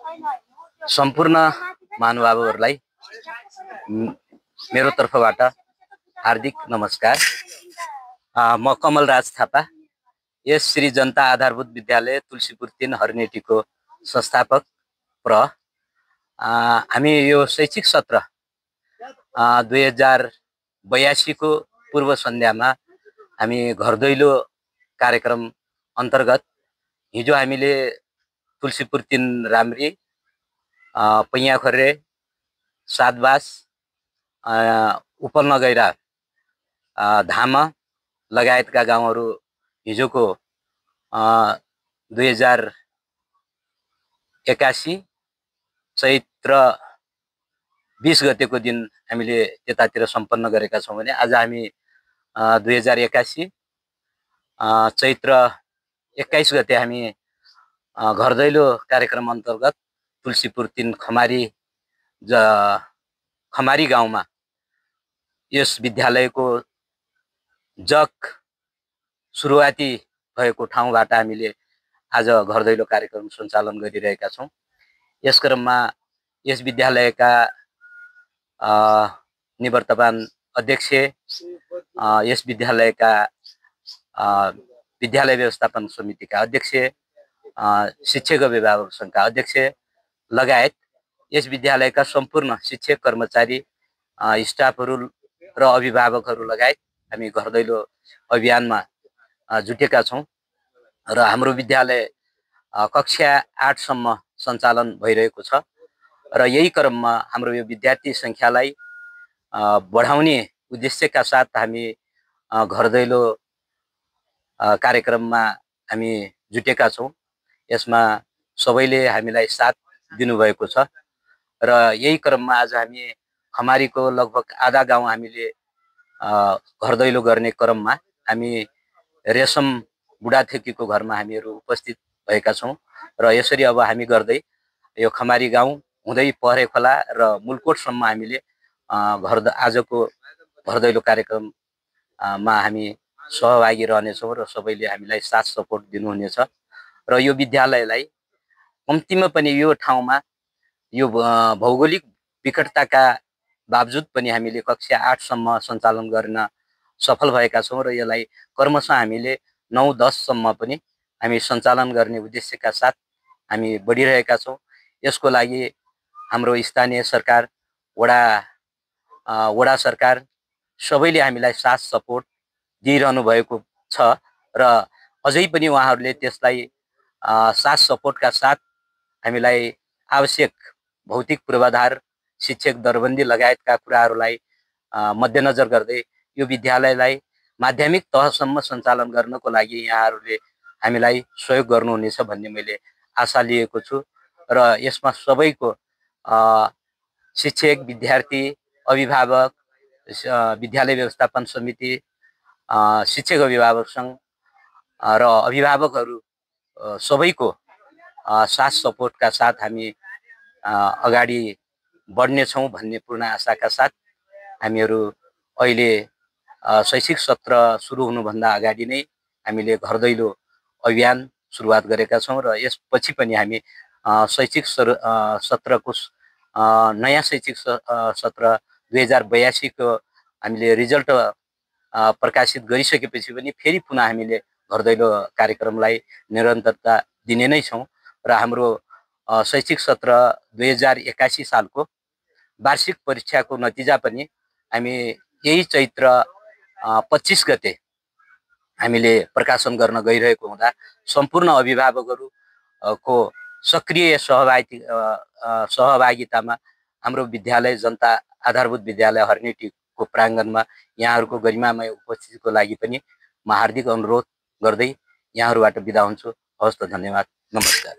सम्पूर्ण महानुभावहरूलाई मेरो तर्फबाट हार्दिक नमस्कार। म कमलराज थापा, यस श्री जनता आधारभूत विद्यालय तुलसीपुर 3 हर्नेटीको संस्थापक हामी यो शैक्षिक सत्र 2082 को पूर्व सन्ध्यामा हामी घर दैलो कार्यक्रम अन्तर्गत हिजो हामीले तुलसीपुर 3 राम्री, पैयाखरे, सातबास, उपलनगैरा, धाम लगायतका गाउँहरू हिजोको 2081 चैत्र 20 गतेको दिन हामीले त्यतातिर सम्पन्न गरेका छौं भने आज हामी 2081 चैत्र 21 गते हामी घर दैलो कार्यक्रम अन्तर्गत तुलसीपुर 3 खमारी गाउँमा यस विद्यालयको जग सुरुवाती भएको ठाउँबाट हामीले आज घर दैलो कार्यक्रम सञ्चालन गरिरहेका छौं। यस क्रममा यस विद्यालयका निवर्तमान अध्यक्ष, यस विद्यालयका विद्यालय व्यवस्थापन समितिका अध्यक्ष, शिक्षक अभिभावक संघका अध्यक्ष लगायत यस विद्यालयका सम्पूर्ण शिक्षक, कर्मचारी, स्टाफहरू र अभिभावकहरू लगायत हामी घर दैलो अभियानमा जुटेका छौं र हाम्रो विद्यालय कक्षा 8 सम्म सञ्चालन भइरहेको छ र यही क्रममा हाम्रो यो विद्यार्थी संख्यालाई बढाउने उद्देश्यका साथ हामी घर दैलो कार्यक्रममा हामी जुटेका छौं। यसमा सबैले हामीलाई साथ दिनुभएको छ र यही क्रममा आज हामी खमारीको लगभग आधा गाउँ हामीले घर दैलो गर्ने क्रममा हामी रेशम बुढाथेकीको घरमा हामीहरू उपस्थित भएका छौं र यसरी अब हामी गर्दै यो खमारी गाउँ हुँदै पहरेखोला र मुलकोटसम्म हामीले आजको घर दैलो कार्यक्रममा हामी सहभागी रहनेछौं र सबैले हामीलाई साथ सपोर्ट दिनुहुनेछ र यो विद्यालयलाई कम्तीमा पनि यो ठाउँमा यो भौगोलिक विकटताका बावजुद पनि हामीले कक्षा 8 सम्म सञ्चालन गर्न सफल भएका छौं र यसलाई क्रमशः हामीले 9-10 सम्म पनि हामी सञ्चालन गर्ने उद्देश्यका साथ हामी बढिरहेका छौं। यसको लागि हाम्रो स्थानीय सरकार, वडा सरकार सबैले हामीलाई साथ सपोर्ट दिइरहनु भएको छ र अझै पनि उहाँहरूले त्यसलाई साथ सपोर्टका साथ हामीलाई आवश्यक भौतिक पूर्वाधार, शिक्षक दरबन्दी लगायतका कुराहरूलाई मध्यनजर गर्दै यो विद्यालयलाई माध्यमिक तहसम्म सञ्चालन गर्नको लागि यहाँहरूले हामीलाई सहयोग गर्नुहुनेछ भन्ने मैले आशा लिएको छु र यसमा सबैको शिक्षक, विद्यार्थी, अभिभावक, विद्यालय व्यवस्थापन समिति, शिक्षक अभिभावक संघ र अभिभावकहरू सबैको साथ सपोर्टका साथ हामी अगाडि बढ्नेछौं भन्ने पूर्ण आशाका साथ हामीहरू अहिले शैक्षिक सत्र सुरु हुनुभन्दा अगाडि नै हामीले घर दैलो अभियान सुरुवात गरेका छौं र यसपछि पनि हामी शैक्षिक सत्रको नयाँ शैक्षिक सत्र 2082 को हामीले रिजल्ट प्रकाशित गरिसकेपछि पनि फेरि पुनः हामीले घर दैलो कार्यक्रमलाई निरन्तरता दिने नै छौं र हाम्रो शैक्षिक सत्र 2081 सालको वार्षिक परीक्षाको नतिजा पनि हामी यही चैत्र 25 गते हामीले प्रकाशन गर्न गइरहेको हुँदा सम्पूर्ण अभिभावकहरूको सक्रिय सहभागितामा हाम्रो विद्यालय जनता आधारभूत विद्यालय हर्नेटीको प्राङ्गणमा यहाँहरूको गरिमामय उपस्थितिको लागि पनि म हार्दिक अनुरोध गर्दै यहाँहरूबाट बिदा हुन्छु। हवस् त, धन्यवाद, नमस्कार।